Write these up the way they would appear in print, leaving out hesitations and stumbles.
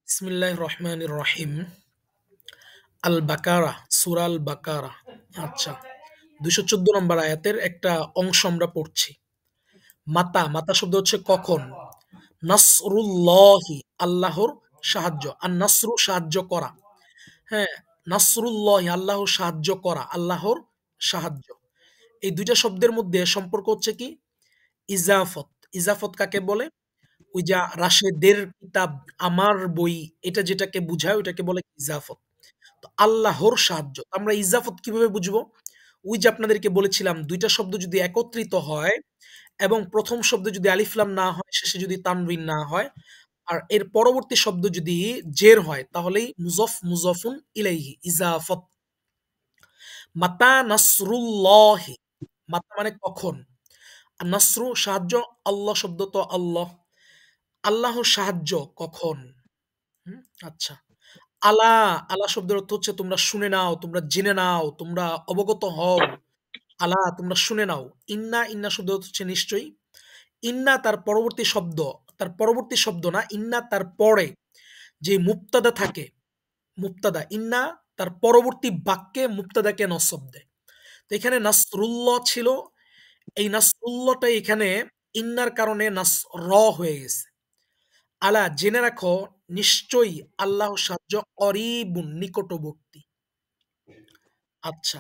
বিসমিল্লাহির রহমানির রহিম। আল বাকারা, সূরা আল বাকারা। আচ্ছা, ২১৪ নম্বর আয়াতের একটা অংশ আমরা পড়ছি। মাতা, মাতা শব্দ হচ্ছে কখন। নাসরুল্লাহি, আল্লাহর সাহায্য। আর নাসরু সাহায্য করা। হ্যাঁ, নাসরুল্লাহি আল্লাহর সাহায্য করা, আল্লাহর সাহায্য। এই দুইটা শব্দের মধ্যে সম্পর্ক হচ্ছে কি? ইজাফত। ইজাফত কাকে বলে? ওই যে রাশেদের কিতাব, আমার বই, এটা যেটাকে বুঝায় ওইটাকে বলে ইজাফত। তো আল্লাহর সাহায্য। আমরা ইজাফত কিভাবে বুঝবো? ওই যে আপনাদেরকে বলেছিলাম ২ টা শব্দ যদি একত্রিত হয় এবং ১ম শব্দে যদি আলিফ লাম না হয়, শেষে যদি তানবিন না হয়, আর এর পরবর্তী শব্দ যদি জের হয় তাহলেই মুযফ মুযফুন ইলাইহি ইজাফত। মাতা নাসরুল্লাহি, মাতা মানে কখন, আর নাসরু সাহায্য, আল্লাহ শব্দ তো আল্লাহ। আল্লাহর সাহায্য কখন? হুম? আচ্ছা। আলা, আলা শব্দের অর্থ হচ্ছে তোমরা শুনে নাও, তোমরা জেনে নাও, তোমরা অবগত হও। আলা তোমরা শুনে নাও। ইন্না, ইন্না শব্দের অর্থ হচ্ছে নিশ্চয়ই। ইন্না তার পরবর্তী শব্দ, তার পরবর্তী শব্দ না, ইন্না তার পরে যে মুবতাদা থাকে, মুবতাদা, ইন্না তার পরবর্তী বাক্যে মুবতাদাকে নসব দেয়। তো এখানে নাসরুল্লাহ ছিল, এই নাসরুল্লাহটা এখানে ইন্নার কারণে হয়ে গেছে। আলা জেনে রাখো, নিশ্চয়ই আল্লাহর সাহায্য করিবুন নিকটবর্তী। আচ্ছা,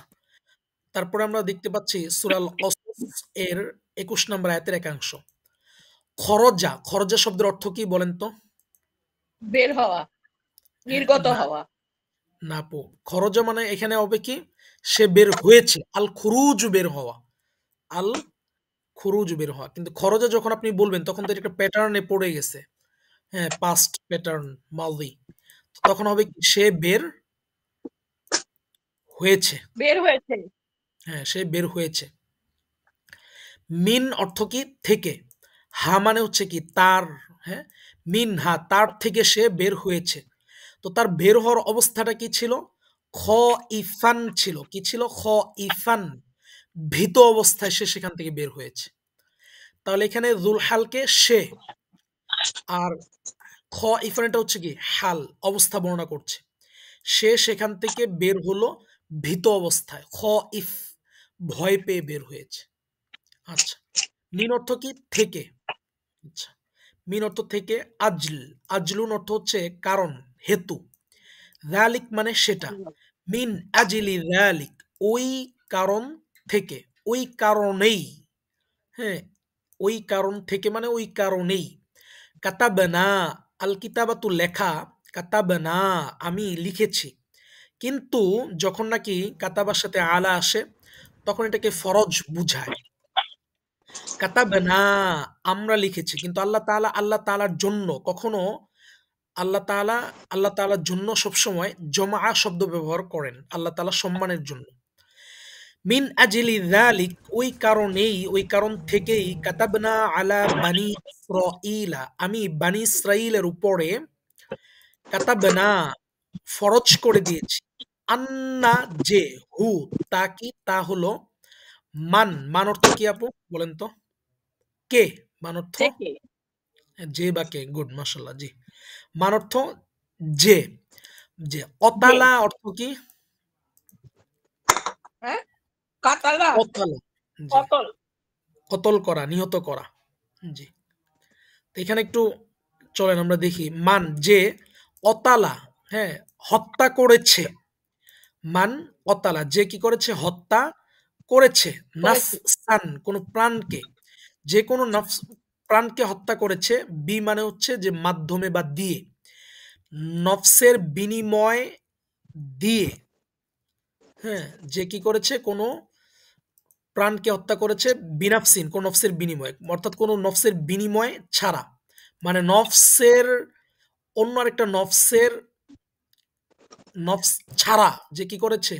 তারপরে আমরা দেখতে পাচ্ছি সূরা আল কসস এর ২১ নম্বর আয়াতের একাংশ। খরজা, খরজা শব্দের অর্থ কি বলেন তো? বের হওয়া, নির্গত না, হওয়া। না আপু। খরজা মানে এখানে হবে কি? সে বের হয়েছে। আল খুরুজ বের হওয়া। আল খুরুজ বের হওয়া। কিন্তু খরজা যখন আপনি বলবেন তখন তো এটা একটা প্যাটার্নে পড়ে গেছে। হ্যাঁ, পাস্ট প্যাটার্ন, মাদি। তখন হবে কি? সে বের হয়েছে। বের হয়েছে। হ্যাঁ, সে বের হয়েছে। মিন অর্থ কি? থেকে। হা মানে হচ্ছে কি? তার। হ্যাঁ? মিন হা, তার থেকে সে বের হয়েছে। তো তার বের হওয়ার অবস্থাটা কি ছিল? খ ইফান ছিল। কি ছিল? খ ইফান। ভীত অবস্থায় সে সেখান থেকে বের হয়েছে। তাহলে এখানে যুলহালকে সে, আর খ ইফানটা হচ্ছে কি? হাল, অবস্থা বর্ণনা করছে। সে সেখান থেকে বের হলো ভীত অবস্থায়। খ ইফ, ভয় পেয়ে বের হয়েছে। আচ্ছা। মিন অর্থ কি? থেকে। আচ্ছা। মিন অর্থ থেকে। আজল, আজলুন অর্থ হচ্ছে কারণ, হেতু। যালিক মানে সেটা। মিন আজলি যালিক, ওই কারণ থেকে, ওই কারণেই। হ্যাঁ, ওই কারণ থেকে মানে ওই কারণেই। কাতাবনা, আল কিতাবাতু লেখা, কাতাবনা আমি লিখেছি। কিন্তু যখন নাকি কাতাবার সাথে আলা আসে তখন এটাকে ফরজ বুঝায়। কাতাবনা আমরা লিখেছি, কিন্তু আল্লাহ তাআলা, আল্লাহ তাআলার জন্য কখনো, আল্লাহ তাআলা, আল্লাহ তাআলার জন্য সবসময় জমা শব্দ ব্যবহার করেন আল্লাহ তাআলার সম্মানের জন্য। মিন আজলি যালিক, ওই কারণেই, ওই কারণ থেকেই কাতাবনা আলা বানি ইসরাঈলা, আমি বানি ইসরাঈলের উপরে কাতাবনা ফরজ করে দিয়েছি। আন্না যে, হু, তা কি? তা হলো মান। মান অর্থ কি আপু বলেন তো? কে। মান অর্থ থেকে। যে বা কে। গুড, মাশাআল্লাহ, জি। মান অর্থ যে। যে যে। অতালা অর্থ কি? হ্যাঁ? কাতালা। অতালা, জি। কতল। কতল করা, নিহত করা। জি। তো এখানে একটু চলেন আমরা দেখি। মান যে অতালা, হ্যাঁ, হত্যা করেছে। মান অতালা, যে কি করেছে? হত্যা করেছে। করেছি। নাফসান কোন প্রাণকে, যে কোনো নফস, প্রাণকে হত্যা করেছে। বি মানে হচ্ছে যে মাধ্যমে বা দিয়ে, নফসের বিনিময় দিয়ে। হ্যাঁ, যে কি করেছে? কোনো প্রাণকে হত্যা করেছে বিনাফসিন, কোন নফসের বিনিময়ে, অর্থাৎ কোন নফসের বিনিময় ছাড়া। মানে নফসের, অন্য আরেকটা নফসের, নফস ছাড়া যে কি করেছে?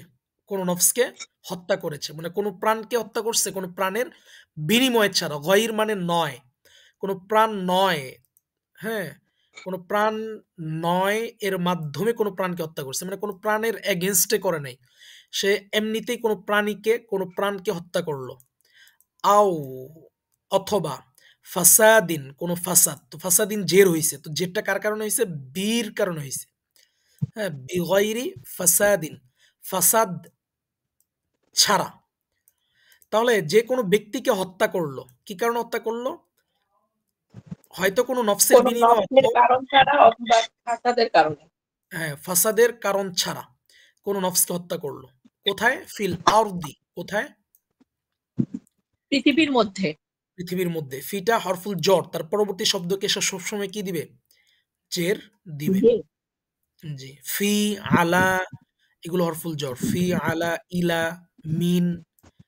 কোন নফসকে হত্যা করেছে, মানে কোন প্রাণকে হত্যা করছে কোন প্রাণের বিনিময় ছাড়া। গয়র মানে নয়, কোন প্রাণ নয়। হ্যাঁ, কোন প্রাণ নয় এর মাধ্যমে কোন প্রাণকে হত্যা করছে, মানে কোন প্রাণের এগেনস্টে করে নাই। সে এমনিতেই কোন প্রাণীকে, কোন প্রাণকে হত্যা করলো। আও অথবা, ফাসাদিন কোন ফাসাদ, তো ফাসাদিন জের হইছে, তো জেরটা কার কারণে হইছে? বির কারণে হইছে। হ্যাঁ, বিগয়রি ফাসাদিন, ফাসাদ ছাড়া। তাহলে যে কোনো ব্যক্তিকে হত্যা করলো, কি কারণে হত্যা করলো? হয়তো কোনো নফসের কোন বিনিময়ে নফসের কারণ ছাড়া অথবা ফাসাদের কারণে। হ্যাঁ, ফাসাদের কারণ ছাড়া কোনো নফসকে হত্যা করলো। কোথায়? ফিল আরদি, কোথায়? পৃথিবীর মধ্যে। পৃথিবীর মধ্যে। ফিটা হরফুল জর, তার পরবর্তী শব্দকে সে সবসময় কি দিবে? জের দিবে। যে জি। ফি, আলা এগুলো হরফুল জর। ফি, আলা, ইলা, মিন।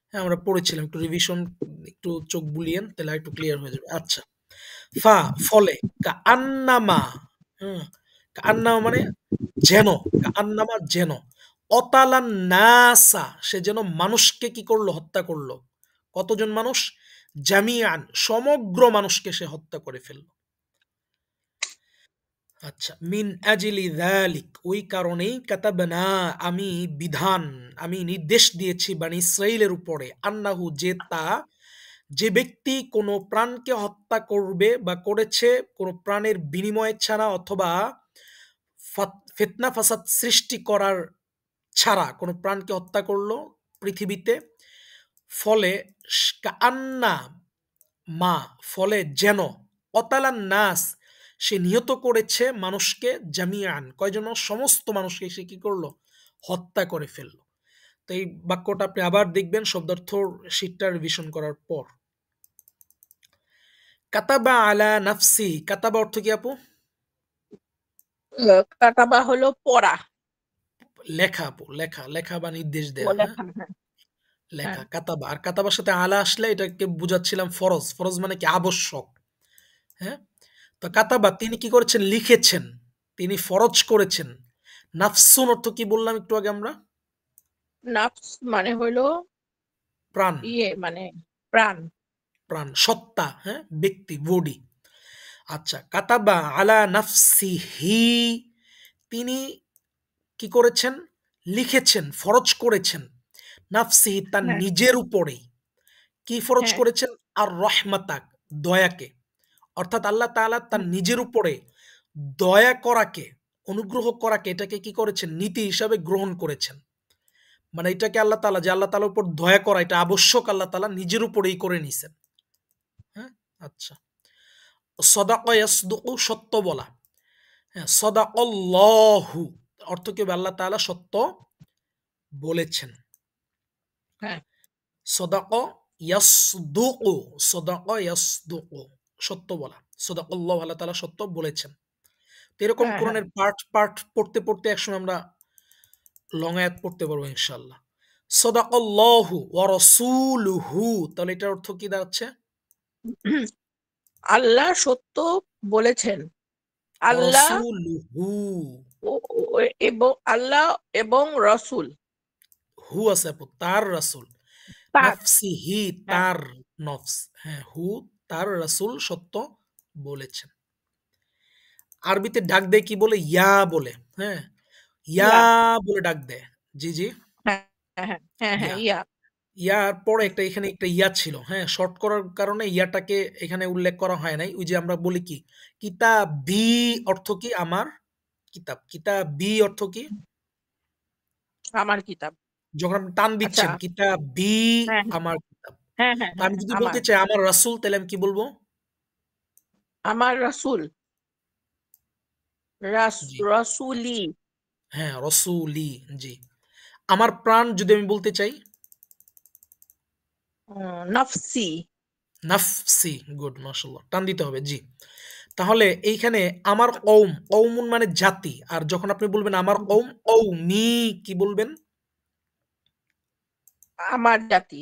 হ্যাঁ, আমরা পড়েছিলাম। একটু রিভিশন, একটু চোখ বুলিয়েন তাহলে একটু ক্লিয়ার হয়ে যাবে। আচ্ছা। ফা ফলে, কাআন্নামা, হুম, কাআন্নামা মানে যেন, কাআন্নামা যেন, অতালান নাসা সে যেন মানুষকে কি করলো? হত্যা করলো। কতজন মানুষ? জামিআন সমগ্র মানুষকে সে হত্যা করে ফেলল। আচ্ছা, মিন আজলি যালিক ওই কারণেই কাতাবনা আমি বিধান, আমি নির্দেশ দিয়েছি বানি ইসরাইলের উপরে, আন্নাহু যে তা, যে ব্যক্তি কোনো প্রাণকে হত্যা করবে বা করেছে কোনো প্রাণের বিনিময় ছাড়া অথবা ফিতনা ফাসাদ সৃষ্টি করার ছাড়া কোনো প্রাণকে হত্যা করলো পৃথিবীতে, ফলে কান্না মা ফলে যেন, অতালান নাস সে নিহত করেছে মানুষকে, জামিয়ান কয়জন মানুষ? সমস্ত মানুষকে সে কি করলো? হত্যা করে ফেললো। তো এই বাক্যটা আপনি আবার দেখবেন শব্দার্থ শীটটা রিভিশন করার পর। কাতাবা আলা নাফসি, কাতাবা অর্থ কি আপু? কাতাবা হলো পড়া। লেখা আপু, লেখা, লেখা বা নির্দেশ ও দেয়া। হ্যাঁ, লেখা, হ্যাঁ। হ্যাঁ, লেখা কাতাবা। আর কাতাবার সাথে আলা আসলে এটাকে বুঝাচ্ছিলাম ফরজ, ফরজ মানে কি? আবশ্যক। হ্যাঁ, তো কাতাবা তিনি কি করেছেন? লিখেছেন, তিনি ফরজ করেছেন। নাফসুন অর্থ কি বললাম একটু আগে আমরা? নাফস মানে হলো প্রাণ, মানে প্রাণ। প্রাণ, সত্তা, হ্যাঁ, ব্যক্তি, বডি। আচ্ছা, কাতাবা আলা নাফসিহি তিনি কি করেছেন? লিখেছেন, ফরজ করেছেন। নাফসিহি তার হ্যাঁ, নিজের উপরেই। কি ফরজ হ্যাঁ, করেছেন? আর রহমাতাক দয়াকে। অর্থাৎ আল্লাহ তাআলা তার হ্যাঁ, নিজের উপরে দয়া করাকে, অনুগ্রহ করাকে এটাকে কি করেছেন? নীতি হিসাবে গ্রহণ করেছেন। মানে এটাকে আল্লাহ তাআলা, যে আল্লাহ তাআলার উপর দয়া করা এটা আবশ্যক, আল্লাহ তাআলা নিজের উপরেই করে নিছেন। হ্যাঁ? আচ্ছা। সদাকা ইয়াসদুকু সত্য বলা। হ্যাঁ, সদাকাল্লাহু অর্থ কি হবে? আল্লাহ তাআলা সত্য বলেছেন। হ্যাঁ, সদাকা ইয়াসদুকু, সদাকা ইয়াসদুকু সত্য বলা। সদাকাল্লাহু আল্লাহ তাআলা সত্য বলেছেন। তো এরকম হ্যাঁ, হ্যাঁ। কোরআনের পার্ট পার্ট পড়তে পড়তে একসময় আমরা লং আয়াত পড়তে পারবো ইনশাআল্লাহ। সদাকাল্লাহু ওয়া রাসূলুহু, তাহলে এটার অর্থ কি দাঁড়াচ্ছে? আল্লাহ সত্য বলেছেন। ওয়া আল্লাহ রাসূলুহু, এবং আল্লাহ এবং রসুল হু আছে আপু, তার রাসূল। তার। নাফসিহি হ্যাঁ, তার নফস, হ্যাঁ, হু তার রাসূল সত্য বলেছেন। আরবিতে ডাক দেয় কি বলে? ইয়া বলে। হ্যাঁ, ইয়া ইয়া। বলে ডাক দেয়। জি, জি, হ্যাঁ, হ্যাঁ, হ্যাঁ, হ্যাঁ, ইয়া। ইয়া। ইয়ার পরে একটা এখানে একটা ইয়া ছিল। হ্যাঁ, শর্ট করার কারণে ইয়াটাকে এখানে উল্লেখ করা হয় নাই। ওই যে আমরা বলি কি? কিতাবি অর্থ কি? আমার কিতাব। কিতাবি অর্থ কি? আমার কিতাব। যখন আপনি টান আচ্ছা। দিচ্ছেন, কিতাবি হ্যাঁ, আমার কিতাব। হ্যাঁ, হ্যাঁ, তো হ্যাঁ, আমি হ্যাঁ, যদি আমার বলতে চাই আমার রাসূল, তাহলে আমি কি বলবো? আমার রসুল। জি। রসুলি। হ্যাঁ, রসুলি, জি। আমার প্রাণ যদি আমি বলতে চাই? নফসি। নাফসি, গুড মাশাআল্লাহ। টান দিতে হবে, জি। তাহলে এইখানে আমার কওম, কওমুন মানে জাতি। আর যখন আপনি বলবেন আমার কওম, কওমি কি বলবেন? আমার জাতি।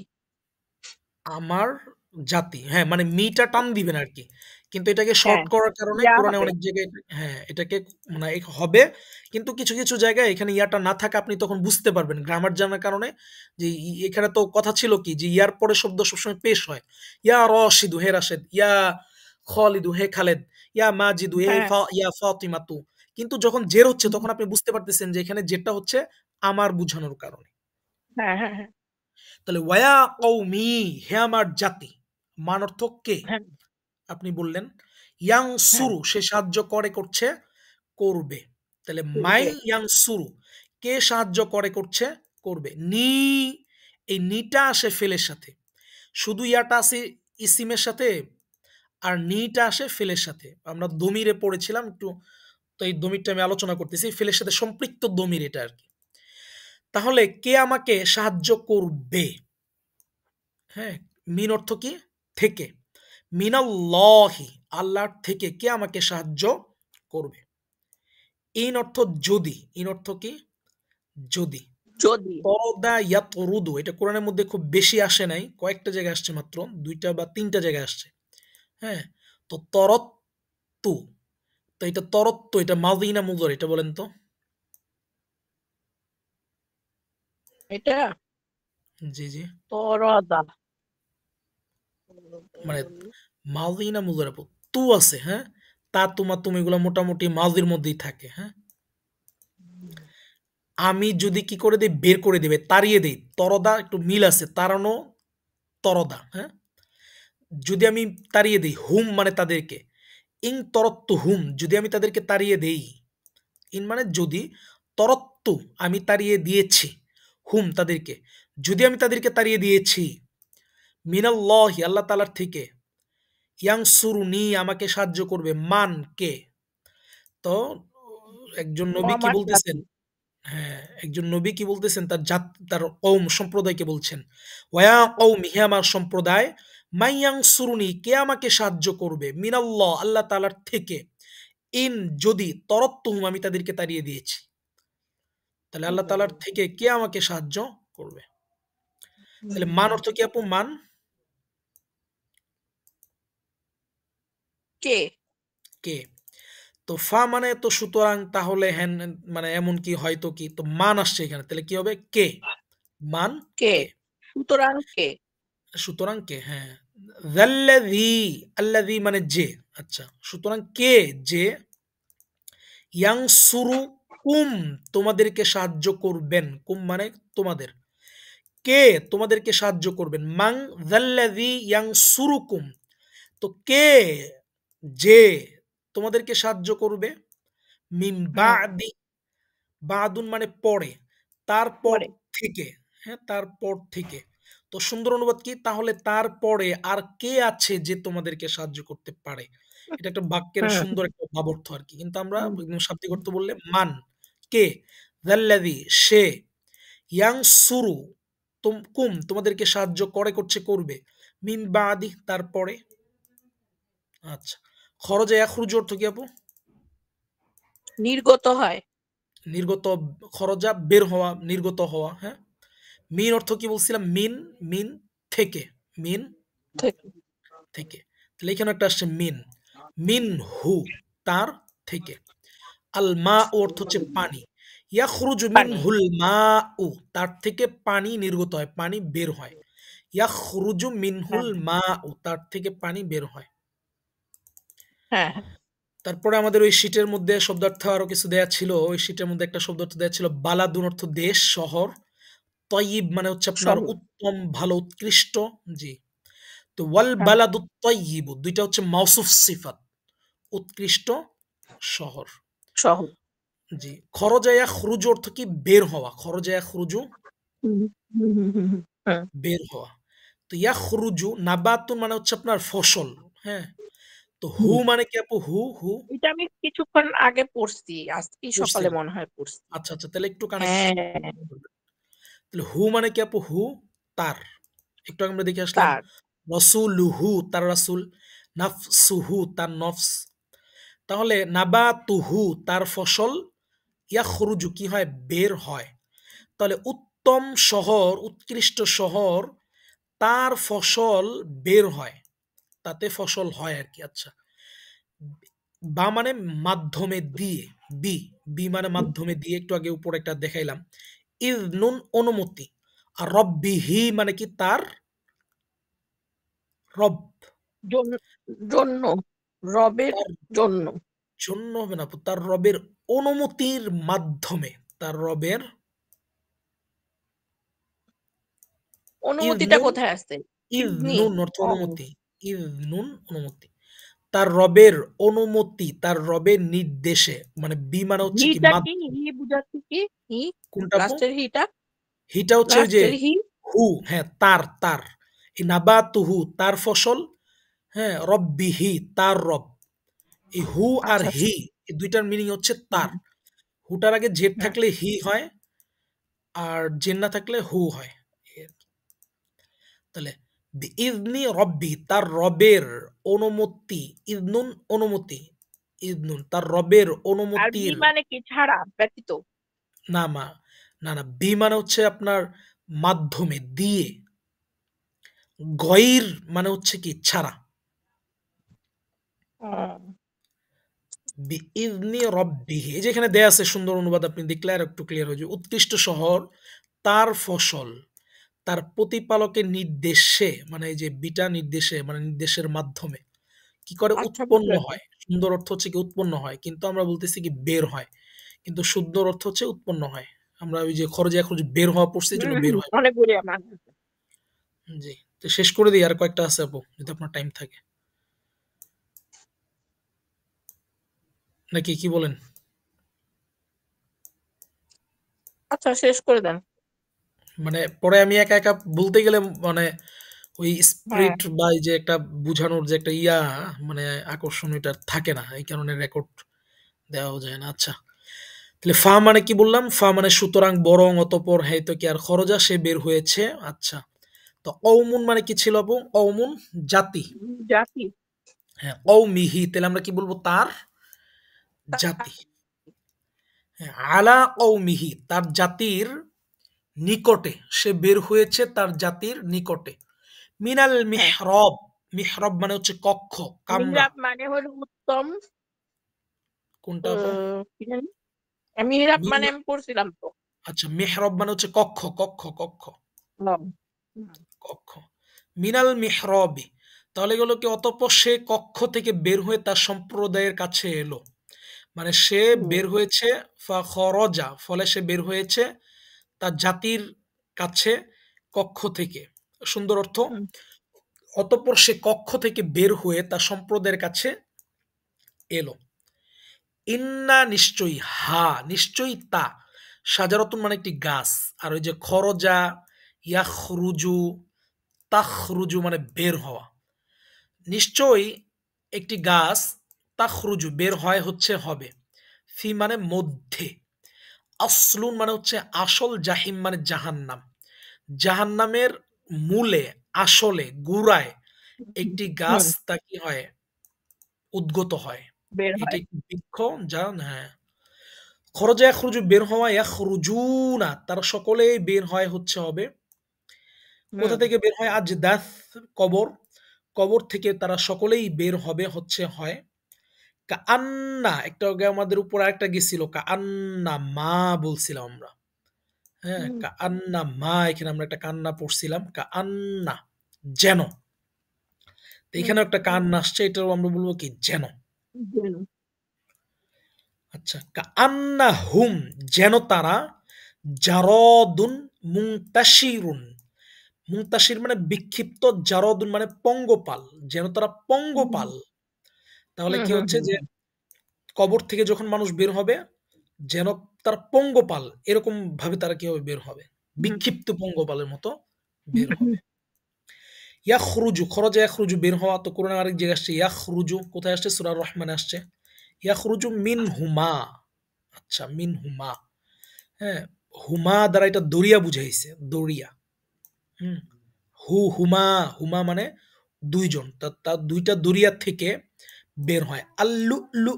আমার জাতি। হ্যাঁ, মানে মিটা টান দিবেন আরকি। কিন্তু এটাকে শর্ট হ্যাঁ, করার কারণে ইয়া কোরআনে হবে। অনেক জায়গায় হ্যাঁ, এটাকে মানে হবে। কিন্তু কিছু, কিছু জায়গায় এখানে ইয়াটা না থাকা আপনি তখন বুঝতে পারবেন। গ্রামার জানার কারণে যে এখানে তো কথা ছিল কি যে ইয়ার পরে শব্দ সবসময় পেশ হয়। ইয়া রশিদু হে রাশেদ, ইয়া খালিদু হে খালেদ, ইয়া মাজিদু হে হ্যাঁ, ইয়া ফাতিমাতু। কিন্তু যখন জের হচ্ছে তখন আপনি বুঝতে পারতেছেন যে এখানে জেরটা হচ্ছে আমার বুঝানোর কারণে। হ্যাঁ, হ্যাঁ, হ্যাঁ, তাহলে ওয়া কওমি হে আমার জাতি, মান অর্থ কে? হ্যাঁ, আপনি বললেন। হ্যাঁ, ইয়ানসুরু সে সাহায্য করে, করছে, করবে। তাহলে মাই করবে। ইয়ানসুরু কে সাহায্য করে, করছে, করবে। এই নিটা আসে ফেলের সাথে। শুধু ইয়াটা আসে ইসিমের সাথে, আর নিটা আসে ফেলের সাথে। আমরা দমিরে পড়েছিলাম একটু, তো এই দমিরটা আমি আলোচনা করতেছি। ফেলের সাথে সম্পৃক্ত দমির এটা আরকি। তাহলে কে আমাকে সাহায্য করবে? হ্যাঁ, মিন অর্থ কি? থেকে। মিনাল্লাহি আল্লাহর থেকে কে আমাকে সাহায্য করবে? ইন অর্থ যদি। ইন অর্থ কি? যদি। যদি। তরদা ইয়াতরুদু এটা কোরআনের মধ্যে খুব বেশি আসে নাই। কয়েকটা জায়গায় আসছে মাত্র। ২ টা বা ৩ টা জায়গায় আসছে। হ্যাঁ? তো তরত্তু। তো এটা তরত্তু এটা মাযি না মুযারি এটা বলেন তো? এটা জি, জি। তরদা। মানে মাযি না মুযারি আপু? তু আছে, হ্যাঁ? তা, তুমা, তুমি এগুলো মোটামুটি মাযির মধ্যেই থাকে, হ্যাঁ? আমি যদি কি করে দেই? বের করে দিবে, তাড়িয়ে দেই। তরদা একটু মিল আছে। তাড়ানো, তরদা, হ্যাঁ? যদি আমি তাড়িয়ে দেই, হুম মানে তাদেরকে। ইন তরত্তু হুম যদি আমি তাদেরকে তাড়িয়ে দেই। ইন মানে যদি, তরত্তু আমি তাড়িয়ে দিয়েছি, হুম তাদেরকে। যদি আমি তাদেরকে তাড়িয়ে দিয়েছি, মিনাল্লাহি আল্লাহ তাআলার থেকে, ইয়ানসুরুনি আমাকে সাহায্য করবে, মান কে? তো একজন ও নবী কি আমার বলতেছেন? জাতি। হ্যাঁ, একজন নবী কি বলতেছেন? তার কওম সম্প্রদায়কে বলছেন, ওয়া কওমি হে আমার সম্প্রদায়, মাইয়ানসুরুনি কে আমাকে সাহায্য করবে? মিনাল্লাহ আল্লাহ তাআলার থেকে। ইন যদি তরত্তুহুম আমি তাদেরকে তাড়িয়ে দিয়েছি। তাহলে আল্লাহ তাআলার থেকে কে আমাকে সাহায্য করবে? তাহলে মান অর্থ কি আপু? মান কে? কে? তো ফা মানে তো সুতরাং, তাহলে হ্যান মানে এমন কি হয়তো কি, তো মান আসছে এখানে, তাহলে কি হবে? কে। মান কে? কে। সুতরাং কে? সুতরাং কে, হ্যাঁ। যাল্লাযী আল্লাযী মানে যে। আচ্ছা, সুতরাং কে যে ইয়ানসুরুকুম তোমাদেরকে সাহায্য করবেন। কুম মানে তোমাদের। কে তোমাদেরকে সাহায্য করবেন? মান যাল্লাযী ইয়ানসুরুকুম তো কে যে তোমাদেরকে সাহায্য করবে? মিন হুম, বাদি বাদুন মানে পরে, তারপর পরে। থেকে, হ্যাঁ? তারপর থেকে। তো সুন্দর অনুবাদ কি? তাহলে তারপরে আর কে আছে যে তোমাদেরকে সাহায্য করতে পারে? এটা একটা বাক্যের হুম, সুন্দর একটা ভাবার্থ আরকি। কিন্তু আমরা হুম, একদম শাব্দিক অর্থ বললে মান, কে, যাল্লাযী সে, ইয়ানসুরু তোমাদেরকে সাহায্য করে, করছে, করবে। মিন বাদি তারপরে। আচ্ছা। খরজে ইয়াখরুজু অর্থ কি আপু? নির্গত হয়। নির্গত, খরজা বের হওয়া, নির্গত হওয়া, হ্যাঁ? মিন অর্থ কি বলছিলাম? মিন, মিন থেকে, মিন থেকে। থেকে। তাহলে এখানে একটা আসছে মিন। মিন হু তার থেকে। আল মা ও অর্থ হচ্ছে পানি। ইয়াখরুজু পানি। মিনহুল মা উ তার থেকে পানি নির্গত হয়, পানি বের হয়। ইয়াখরুজু হ্যাঁ, মিনহুল মা উ তার থেকে পানি বের হয়। হ্যাঁ, হ্যাঁ। তারপরে আমাদের ওই শীটের মধ্যে শব্দার্থ আরো কিছু দেয়া ছিল। ওই শীটের মধ্যে একটা শব্দার্থ দেয়া ছিল বালাদুন অর্থ দেশ, শহর। তয়িব মানে হচ্ছে আপনার শহর। উত্তম, ভালো, উৎকৃষ্ট। জি। তো ওয়াল হ্যাঁ, বালাদুত তয়্যিবু ২ টা হচ্ছে মাওসুফ সিফাত। উৎকৃষ্ট শহর। শহর। জি। খরজা ইয়াখরুজু অর্থ কি? বের হওয়া। খরজা ইয়াখরুজু হুম, হুম, হুম, হুম, হুম, হ্যাঁ, বের হওয়া। তো ইয়াখরুজু নাবাতুন মানে হচ্ছে আপনার ফসল। হ্যাঁ? তো হু হুম। মানে কি আপু? হু, হু এটা আমি কিছুক্ষণ আগে পড়ছি। আজকেই সকালে পড়ছেন। মনে হয় পড়ছি। আচ্ছা, আচ্ছা তাহলে একটু কানেক্ট হ্যাঁ, তাহলে হু মানে কি আপু? হু তার। একটু আগে আমরা দেখে আসলাম। তার। রসুলুহু তার রাসূল, নাফসুহু তার নফস। তাহলে নাবাতুহু তার ফসল, ইয়াখরুজু কি হয়? বের হয়। তাহলে উত্তম শহর, উৎকৃষ্ট শহর, তার ফসল বের হয়। তাতে ফসল হয় আরকি। আচ্ছা। বা মানে মাধ্যমে দিয়ে, বি, বি মানে মাধ্যমে দিয়ে, একটু আগে উপরে একটা দেখাইলাম। ইযনুন অনুমতি। আর রব্বিহি মানে কি? তার রব, জন জন্য। রবের তার জন্য। জন্য হবে না আপু, তার রবের অনুমতির মাধ্যমে, তার রবের অনুমতিটা ইযনুন, কোথায় আছে? ইজনি। ইযনুন অর্থ ও, অনুমতি। ইযনুন অনুমতি। তার রবের অনুমতি, তার রবের নির্দেশে, মানে বি মানে হচ্ছে কি হিটা কি? হি বুঝাচ্ছে কি? হি? কোনটা আপু? লাস্টের হিটা? হিটা হচ্ছে ওই যে লাস্টের হি? হু, হ্যাঁ, তার এই নাবাতুহু তার ফসল, হ্যাঁ, রব্বিহি তার রব। এই হু আর আচ্ছা, আচ্ছা। হি এই দুইটার মিনিং হচ্ছে তার। হুম, হুটার আগে জেড হুম। থাকলে হি হয়, আর জেড না থাকলে হু হয়। তাহলে বিইজনি রব্বি তার রবের অনুমতি, ইজনুন অনুমতি, ইজনুন তার রবের আর বি অনুমতির, মানে কি? ছাড়া, ব্যতীত। না মা, না বি মানে হচ্ছে আপনার মাধ্যমে দিয়ে, গয়র মানে হচ্ছে কি ছাড়া। হুম, বিইজনি রব্বিহি এই যে এখানে দেয়া আছে সুন্দর অনুবাদ, আপনি দেখলে আর একটু ক্লিয়ার হয়ে যাবে। উৎকৃষ্ট শহর তার ফসল তার প্রতিপালকের নির্দেশে, মানে এই যে বিটা নির্দেশে মানে নির্দেশের মাধ্যমে কি করে আচ্ছা, উৎপন্ন বুঝতে পারছি। হয়। সুন্দর অর্থ হচ্ছে কি উৎপন্ন হয়, কিন্তু আমরা বলতেছি কি বের হয়, কিন্তু শুদ্ধ অর্থ হচ্ছে উৎপন্ন হয়। আমরা ওই যে খরচে এখন বের হওয়া পড়ছি এই জন্য বের হয়। অনেক বড়িয়া মান। জি, তো শেষ করে দিই, আর কয়েকটা আছে আপু যদি আপনার টাইম থাকে, নাকি কি বলেন? আচ্ছা, শেষ করে দেন। মানে পরে আমি একা একা বলতে গেলে মানে ওই হ্যাঁ। স্পিরিট বা এই যে একটা বুঝানোর যে একটা ইয়া, মানে আকর্ষণ এটা থাকে না, এই কারণে রেকর্ড দেওয়াও যায় না। আচ্ছা, তাহলে ফা মানে কি বললাম? ফা মানে সুতরাং, বরং, অতঃপর, হেয়তো কি আর খরজা সে বের হয়েছে। আচ্ছা, তো কওমুন মানে কি ছিল আপু? কওমুন জাতি। জাতি। হ্যাঁ, কওমিহি তাহলে আমরা কি বলবো? তার জাতি। হ্যাঁ, আলা কওমিহি তার জাতির নিকটে, সে বের হয়েছে তার জাতির নিকটে। মিনাল হ্যাঁ। মিহরব, মিহরব মানে হচ্ছে কক্ষ, কামরা। মিহরাব মানে হলো উত্তম। কোনটা আপু? কি জানি? মিহরাব মিন মানে আমি পড়ছিলাম তো। আচ্ছা, মেহরব মানে হচ্ছে কক্ষ, কক্ষ, হুম, হুম, কক্ষ। মিনাল মিহরবি তাহলে গেল কি অতঃপর সে কক্ষ থেকে বের হয়ে তার সম্প্রদায়ের কাছে এলো, মানে সে হুম, বের হয়েছে, ফা খরজা ফলে সে বের হয়েছে তার জাতির কাছে, কক্ষ থেকে। সুন্দর অর্থ। হুম, অতঃপর সে কক্ষ থেকে বের হয়ে তার সম্প্রদায়ের কাছে এলো। ইন্না নিশ্চয়ই, হা নিশ্চয়ই তা, সাজারতুন মানে একটি গাছ, আর ওই যে খরজা, ইয়াখরুজু, তাখরুজু মানে বের হওয়া। নিশ্চয়ই একটি গাছ, তাখরুজু বের হয় হচ্ছে হবে, ফি মানে মধ্যে, আসলুন মানে হচ্ছে আসল, জাহিম মানে জাহান্নাম, জাহান্নামের মূলে, আসলে গুড়ায় হুম, একটি গাছ হুম, তা কি হয়? উদ্গত হয়। বের এটি হয়। একটি বৃক্ষ, যা, হ্যাঁ, খরজা ইয়াখরুজু বের হওয়া, ইয়াখরুজুনা তারা সকলেই বের হয় হচ্ছে হবে। কোথা হুম, থেকে বের হয়? আজদাথ কবর, কবর থেকে তারা সকলেই বের হবে হচ্ছে হয়। কাআন্না একটা আগে আমাদের উপর আরেকটা গেছিল, কাআন্না মা বলছিলাম আমরা। হ্যাঁ, হুম, কাআন্না মা, এখানে আমরা একটা কান্না পড়ছিলাম, কাআন্না যেন। তো হুম, এখানেও একটা কান্না আসছে, এটাও আমরা বলবো কি যেন। যেন। আচ্ছা, কাআন্না হুম যেন তারা, জারদুন মুনতাশিরুন, মুনতাশির মানে বিক্ষিপ্ত, জারদুন মানে পঙ্গপাল, যেন তারা হুম, পঙ্গপাল। তাহলে হুম, কি হুম, হচ্ছে হুম, যে হুম, কবর থেকে যখন মানুষ বের হবে, যেন তার পঙ্গপাল এরকম ভাবে তারা কিভাবে বের হবে, হুম, বিক্ষিপ্ত পঙ্গপালের মতো হুম, বের হুম। হবে। ইয়াখরুজু খরজা ইয়াখরুজু বের হওয়া, তো কোরআন আরেক জায়গায় আসছে ইয়াখরুজু, কোথায় আসছে? সূরা রহমানে আসছে ইয়াখরুজু মিন হুমা। আচ্ছা, মিন হুমা, হ্যাঁ, হুমা দ্বারা এটা দরিয়া বুঝাইছে, দরিয়া। হুম, হুমা, হুমা মানে দুইজন, তার দুইটা দরিয়া থেকে বের হয়। আল্লু লু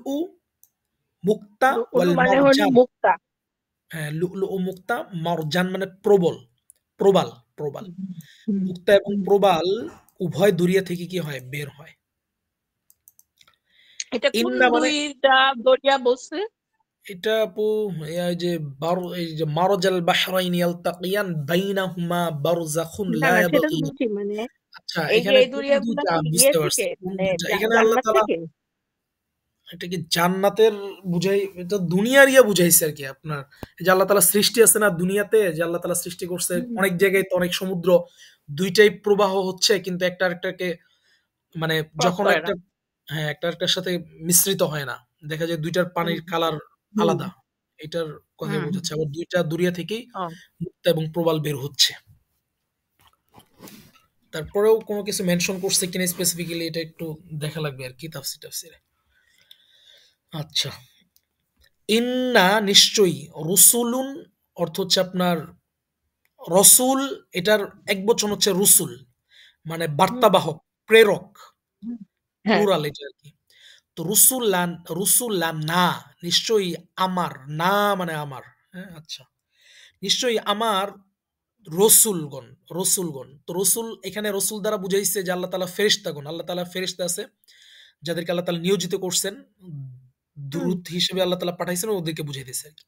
মুক্তা লুকুলু ওয়াল মানে হলো মারজান, মুক্তা। হ্যাঁ, লু'লু ও মুক্তা, মারজান মানে প্রবল, প্রবাল, প্রবাল। হুম, হুম, মুক্তা এবং হুম। প্রবাল উভয় দরিয়া থেকে কি হয়? বের হয়। এটা কোন ইন্না মানে দুইটা দরিয়া বলছে? এটা আপু এই যে এই যে মারজাল বাহরাইন ইয়ালতাকিয়ান বাইনাহুমা বারযাখুন না, লা না, সেটা তো ইয়াবগিয়ান। বুঝি, মানে আচ্ছা, এই যে এখানে এই কোন দরিয়াগুলা ২ টা কি ইয়ে বুঝতে থেকে, পারছি। কোন মানে ২ টা? এখানে আল্লাহ জান্নাত তাআলা থেকে? এটা কি জান্নাতের বুঝাই, এটা দুনিয়ার বুঝাইছে আরকি আপনার। এই যে আল্লাহ তাআলা সৃষ্টি আছে না দুনিয়াতে, যে আল্লাহ তাআলা সৃষ্টি করছে হুম, অনেক জায়গায় তো অনেক সমুদ্র, ২ টাই প্রবাহ হচ্ছে কিন্তু একটা আরেকটাকে মানে ক্রস যখন করে না। একটা, হ্যাঁ, একটা আরেকটার সাথে মিশ্রিত হয় না। দেখা যায় ২ টার হুম, পানির কালার হুম, আলাদা। এটার কথাই হুম, বোঝাচ্ছে। আবার ২ টা দুরিয়া থেকেই ও, মুক্তা এবং প্রবাল বের হচ্ছে। তারপরেও কোনো কিছু মেনশন করছে কিনা স্পেসিফিক্যালি এটা একটু দেখা লাগবে আরকি তাফসীরে। আচ্ছা। ইন্না নিশ্চয়ই রুসুলুন অর্থ হচ্ছে আপনার রসুল, এটার একবচন হচ্ছে রুসুল। মানে হুম, বার্তাবাহক, প্রেরক, হুম, হ্যাঁ, প্লুরাল এটা আরকি। তো রুসুল্লাহ না, নিশ্চয়ই আমার, না মানে আমার। হ্যাঁ, আচ্ছা। নিশ্চয়ই আমার রসুলগণ, রসুলগণ। তো রসুল এখানে রসুল দ্বারা বুঝাইছে যে আল্লাহ তাআলা ফেরেশতাগণ। আল্লাহ তাআলা ফেরেশতা আছে যাদেরকে আল্লাহ তাআলা নিয়োজিত করছেন। হুম, দূত হিসেবে আল্লাহ তাআলা পাঠাইছেন ওদেরকে বুঝাইতেছে আরকি।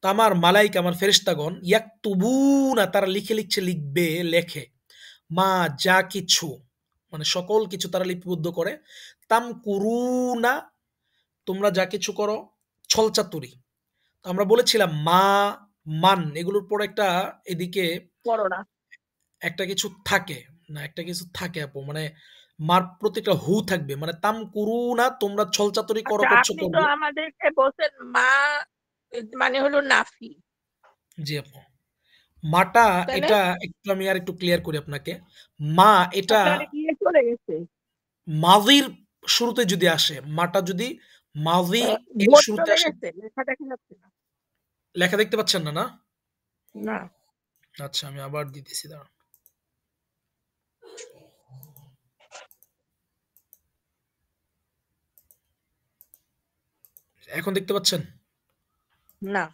তো আমার মালাইকা, আমার ফেরেশতাগণ ইয়াকতুবুনা তারা লিখবে, লেখে। মা যা কিছু মানে সকল কিছু তারা লিপিবদ্ধ করে। তামকুরুনা তোমরা যা কিছু করো ছলচাতুরি। তো আমরা বলেছিলাম মা, মান এগুলোর পর একটা এদিকে করোনা। একটা কিছু থাকে। না একটা কিছু থাকে আপু। মানে মার প্রতি একটা হু থাকবে। মানে তামকুরুনা তোমরা ছলচাতুরি আচ্ছা, করছো আপনি তো করবে। আমাদেরকে বলছেন মা মানে হলো নাফি, জি আপু। মাটা তাই না? এটা একটু আমি আরেকটু ক্লিয়ার করি আপনাকে। মা এটা আপনার ইয়ে চলে গেছে। মাযির শুরুতে যদি আসে, মাটা যদি মাযি এর বোর্ড শুরুতে চলে আসে, গেছে, লেখা দেখা যাচ্ছে না। লেখা দেখতে পাচ্ছেন না, না? না, আচ্ছা আমি আবার দিতেছি দাঁড়ান। এখন দেখতে পাচ্ছেন? না,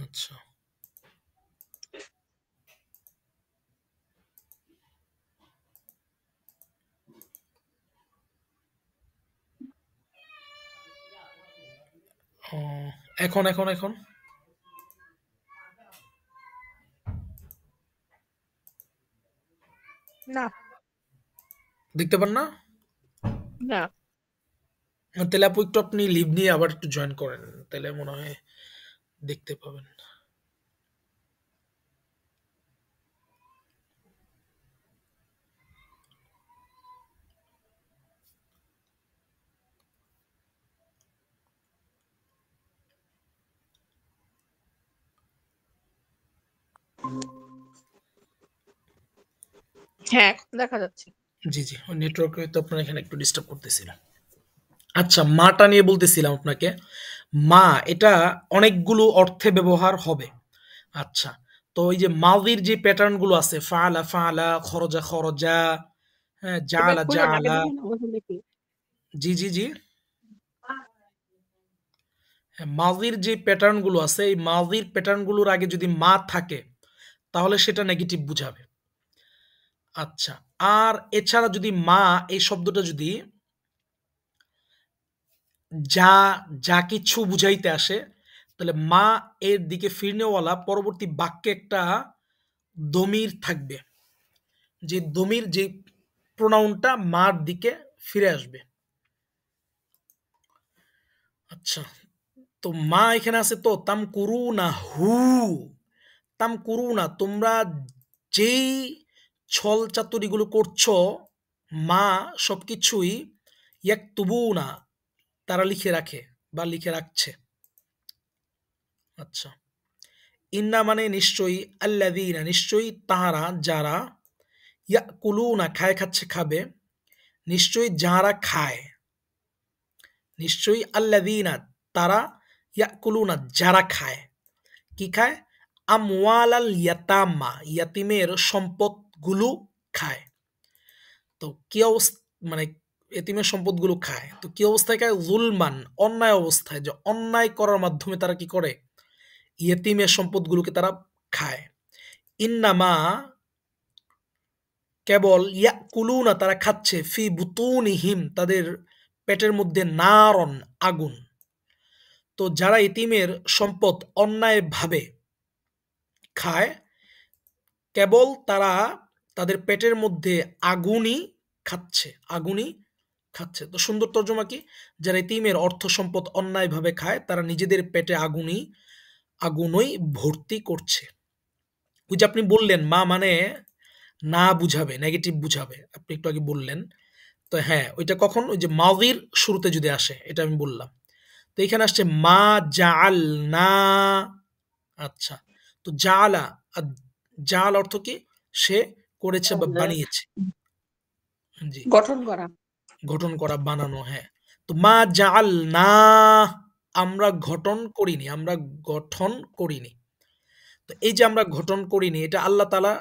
আচ্ছা। ও এখন? না, দেখতে পান না? না। তাহলে আপু একটু আপনি লিভ নিয়ে আবার একটু জয়েন করেন। তাহলে মনে হয় দেখতে পাবেন। হ্যাঁ, এখন দেখা যাচ্ছে। জি। ওই নেটওয়ার্ক হয়তো আপনার এখানে একটু ডিস্টার্ব করতেছিল। আচ্ছা, মাটা নিয়ে বলতেছিলাম আপনাকে। মা এটা অনেকগুলো অর্থে ব্যবহার হবে। আচ্ছা। তো এই যে মাযির যে প্যাটার্ন গুলো আছে ফাআলা, খরজা, হ্যাঁ, এবার খুলুন, আগে জাআলা। দেখুন ওখানে দেখি। জি। হ্যাঁ, মাযির যে প্যাটার্ন গুলো আছে এই মাযির প্যাটার্ন গুলোর আগে যদি মা থাকে তাহলে সেটা নেগেটিভ বুঝাবে। আচ্ছা। আর এছাড়া যদি মা এই শব্দটা যদি যা, যা কিছু বুঝাইতে আসে তাহলে মা এর দিকে ফিরনেওয়ালা পরবর্তী বাক্যে একটা দমির থাকবে। যে দমির যে প্রোনাউনটা মার দিকে ফিরে আসবে। আচ্ছা। তো মা এখানে আছে তো তামকুরুনা হু, তামকুরুনা তোমরা যেই ছল চাতুরিগুলো করছো মা সবকিছুই ইয়াকতুবুনা তারা লিখে রাখে বা লিখে রাখছে। আচ্ছা। ইন্না মানে নিশ্চয়ই, আল্লাযীনা নিশ্চয়ই তাহারা যারা, ইয়াকুলুনা খাচ্ছে খাবে, নিশ্চয়ই যাহারা খায়, নিশ্চয়ই আল্লাযীনা তারা, ইয়াকুলুনা যারা খায়। কি খায়? আমওয়ালাল ইয়াতামা ইয়াতিমের সম্পদগুলো খায়। তো কি মানে এতিমের সম্পদগুলো খায়। তো কি অবস্থায় খায়? যুলমান অন্যায় অবস্থায়, যে অন্যায় করার মাধ্যমে তারা কি করে? ইয়েতিমের সম্পদগুলোকে তারা খায়। ইন্নামা কেবল ইয়াকুলুনা তারা খাচ্ছে ফি বুতুনিহিম তাদের পেটের মধ্যে নারন আগুন। তো যারা এতিমের সম্পদ অন্যায়ভাবে খায় কেবল তারা তাদের পেটের মধ্যে আগুনই খাচ্ছে, আগুনই খাচ্ছে। তো সুন্দর তর্জমা কি? যারা এতিমের অর্থ সম্পদ অন্যায়ভাবে খায় তারা নিজেদের পেটে আগুনই ভর্তি করছে। ওই যে আপনি বললেন মা মানে না বুঝাবে, নেগেটিভ বুঝাবে। আপনি একটু আগে বললেন। তো হ্যাঁ, ওইটা কখন? ওই যে মাযির শুরুতে যদি আসে, এটা আমি বললাম। তো এখানে আসছে মা জাআলনা। আচ্ছা। তো জাআলা, আদ জাআল অর্থ কি? সে করেছে বা বানিয়েছে। জি। গঠন করা। গঠন করা, বানানো, হ্যাঁ। তো মা জাআলনা, আমরা গঠন করিনি, আমরা গঠন করিনি। তো এই যে আমরা গঠন করিনি, এটা আল্লাহ তাআলা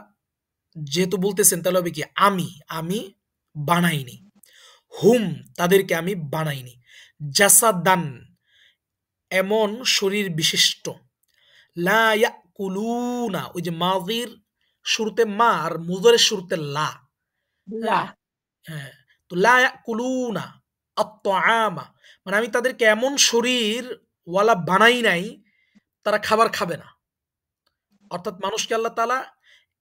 যেহেতু বলতেছেন, তাহলে হবে কি? আমি বানাইনি। হুম, তাদেরকে আমি বানাইনি। জাসাদান, এমন শরীর বিশিষ্ট। লা ইয়াকুলুনা, ওই যে মাযির শুরুতে মা আর মুযারের শুরুতে লা। লা। হ্যাঁ? হ্যাঁ। তো লা ইয়াকুলুনা আত-তাআমা, মানে আমি তাদেরকে এমন শরীর ওয়ালা বানাই নাই, তারা খাবার খাবে না। অর্থাৎ মানুষকে আল্লাহ তাআলা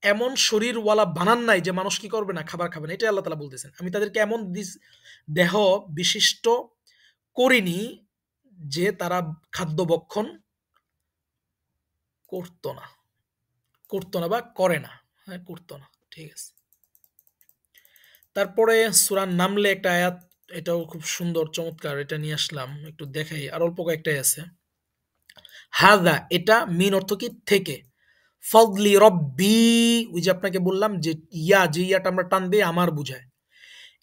এমন শরীরওয়ালা বানান নাই যে মানুষ কি করবে না? খাবার খাবে না। এটাই আল্লাহ তাআলা বলতেছেন। আমি তাদেরকে এমন দেহ বিশিষ্ট করিনি যে তারা খাদ্য ভক্ষণ করত না। করত না বা করে না। হ্যাঁ, করত না। ঠিক আছে। তারপরে সূরা নামলে একটা আয়াত, এটাও খুব সুন্দর, চমৎকার। এটা নিয়ে আসলাম। একটু দেখাই। আর অল্প কয়েকটাই আছে। হাযা, এটা মিন অর্থ কি? থেকে। ফদলি রব্বি, ওই যে আপনাকে বললাম যে যে ইয়াটা আমরা টান দিয়ে আমার বুঝায়।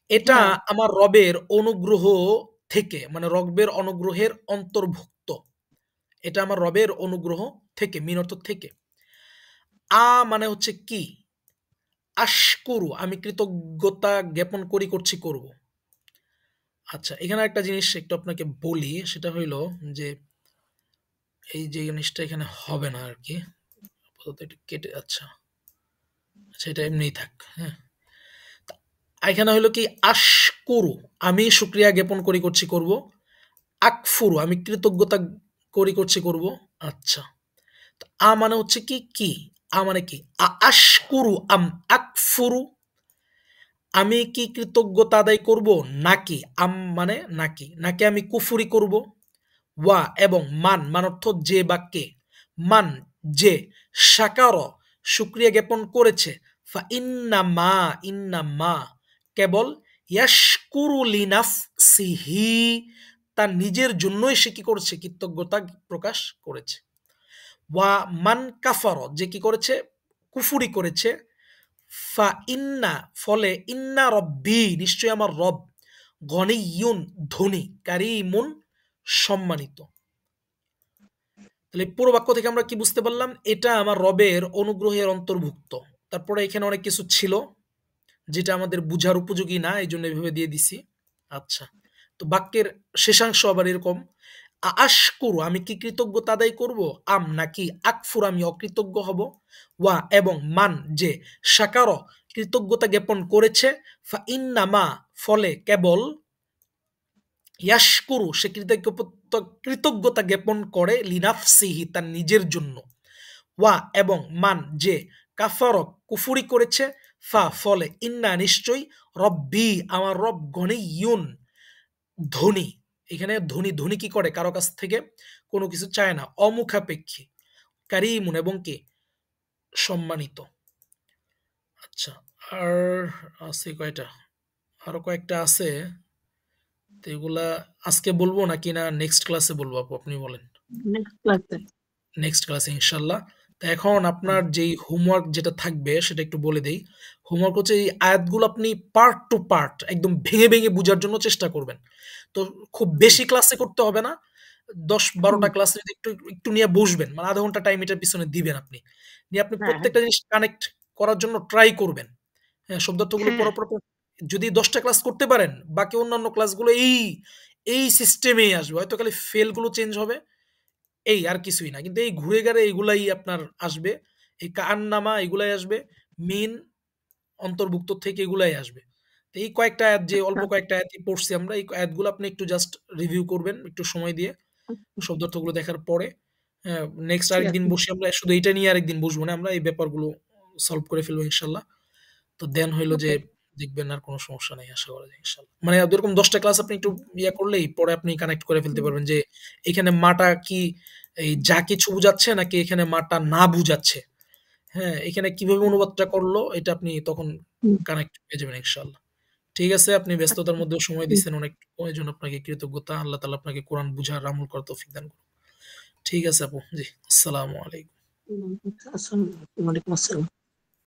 এটা হ্যাঁ। আমার রবের অনুগ্রহ থেকে, মানে রবের অনুগ্রহের অন্তর্ভুক্ত। এটা আমার রবের অনুগ্রহ থেকে, মিন অর্থ থেকে। মানে হচ্ছে কি? আশকুরু, আমি কৃতজ্ঞতা জ্ঞাপন করছি, করব। আচ্ছা, এখানে একটা জিনিস একটু আপনাকে বলি, সেটা হইল যে এই যে জিনিসটা এখানে হবে না আরকি। আপাতত এটা কেটে, আচ্ছা। আচ্ছা, এটা এমনিই থাক। হ্যাঁ? এখানে হইল কি? আশকুরু, আমি শুকরিয়া জ্ঞাপন করছি, করব। আকফুরু, আমি কৃতজ্ঞতা করছি, করব। আচ্ছা। তো মানে হচ্ছে কি? কি? মানে কি? আশকুরু আম আকফুরু, আমি কি কৃতজ্ঞতা আদায় করব? নাকি মানে নাকি, নাকি আমি কুফরি করব? ওয়া, এবং মান অর্থ যে বা কে। মান, যে শাকার, শুকরিয়া জ্ঞাপন করেছে। ফা ইন্না মা, কেবল ইয়াশকুরু লিনাফসিহি, তার নিজের জন্যই সে কি করেছে? কৃতজ্ঞতা প্রকাশ করেছে। ওয়া মান কাফার, যে কি করেছে? কুফুরি করেছে। ফা ইন্না, ফলে ইন্না রব্বি, নিশ্চয় আমার রব, গনিয়ুন, ধনী, কারিমুন, সম্মানিত। তাহলে পুরো বাক্য থেকে আমরা কি বুঝতে পারলাম? এটা আমার রবের অনুগ্রহের অন্তর্ভুক্ত। তারপরে এখানে অনেক কিছু ছিল যেটা আমাদের বুঝার উপযোগী না, এই জন্য এভাবে দিয়ে দিছি। আচ্ছা। তো বাক্যের শেষাংশ আবার এরকম, আশকুরু, আমি কি কৃতজ্ঞতা আদায় করব? নাকি আকফুর, আমি অকৃতজ্ঞ হব। ওয়া, এবং মান, যে শাকার, কৃতজ্ঞতা জ্ঞাপন করেছে। ফা ইন্নামা, ফলে কেবল, ইয়াশকুরু, সে কৃতজ্ঞতা জ্ঞাপন করে, লিনাফসিহি, তার নিজের জন্য। ওয়া, এবং মান, যে কাফারক, কুফুরি করেছে। ফলে ইন্না, নিশ্চয়ই, রব্বি, আমার রব, গনিয়ুন, ধনী। এখানে ধনী, ধনী কি করে? কারো কাছ থেকে কোনো কিছু চায় না, অমুখাপেক্ষী। কারিমুন, এবং কি? সম্মানিত। আচ্ছা। আর আছে কয়টা? আরো কয়েকটা আছে। তো এগুলা আজকে বলবো নাকি না নেক্সট ক্লাসে বলবো আপু, আপনি বলেন। নেক্সট ক্লাসে। নেক্সট ক্লাসে ইনশাল্লাহ। তো এখন আপনার যেই হোমওয়ার্ক যেটা থাকবে সেটা একটু বলে দেই। হোমওয়ার্ক হচ্ছে এই আয়াতগুলো আপনি পার্ট টু পার্ট একদম ভেঙে ভেঙে বোঝার জন্য চেষ্টা করবেন। তো খুব বেশি ক্লাসে করতে হবে না। ১০-১২টা ক্লাসে যদি একটু একটু নিয়ে বসবেন, মানে আধা ঘন্টা টাইম এটার পিছনে দিবেন আপনি। নিয়ে আপনি হ্যাঁ, হ্যাঁ, প্রত্যেকটা জিনিস কানেক্ট করার জন্য ট্রাই করবেন। হ্যাঁ, শব্দার্থগুলো হ্যাঁ। পড়ার পর যদি ১০টা ক্লাস করতে পারেন, বাকি অন্যান্য ক্লাসগুলো এই সিস্টেমেই আসবে। হয়তো খালি ফেল গুলো চেঞ্জ হবে। এই আর কিছুই না। কিন্তু এই ঘুরে গেড়ে এগুলাই আপনার আসবে। এই কান্নামা এগুলাই আসবে। মিন অন্তর্ভুক্ত থেকে এগুলাই আসবে। তো এই কয়েকটা আয়াত, যে অল্প কয়েকটা আয়াতই পড়ছি আমরা, এই আয়াতগুলো আপনি একটু জাস্ট রিভিউ করবেন একটু সময় দিয়ে, শব্দার্থগুলো দেখার পরে। হ্যাঁ, নেক্সট ঠিক আরেকদিন আছে। বসে আমরা শুধু এইটা নিয়ে আরেকদিন বসবো না। আমরা এই ব্যাপারগুলো সলভ করে ফেলবো ইনশাআল্লাহ। তো দেন হইলো যে ওকে। দেখবেন আর কোনো সমস্যা নাই, আশা করা যায় ইনশাআল্লাহ। মানে এরকম ১০ টা ক্লাস আপনি একটু করলেই পরে আপনি কানেক্ট করে ফেলতে হুম, পারবেন যে এখানে মাটা কি এই যা কিছু বুঝাচ্ছে নাকি এখানে মাটা না বুঝাচ্ছে। হ্যাঁ, এখানে কিভাবে অনুবাদটা করলো এটা আপনি তখন হুম। কানেক্ট পেয়ে যাবেন ইনশাআল্লাহ। ঠিক আছে, আপনি ব্যস্ততার আচ্ছা। মধ্যেও সময় হুম, দিচ্ছেন অনেক। এজন্য আপনাকে কৃতজ্ঞতা। আল্লাহ তাআলা আপনাকে কোরআন বুঝার, আমল করার তৌফিক দান করুন। ঠিক আছে আপু। জি, আসসালামু আলাইকুম। আসসালামু আলাইকুম। ওয়ালাইকুম আসসালাম।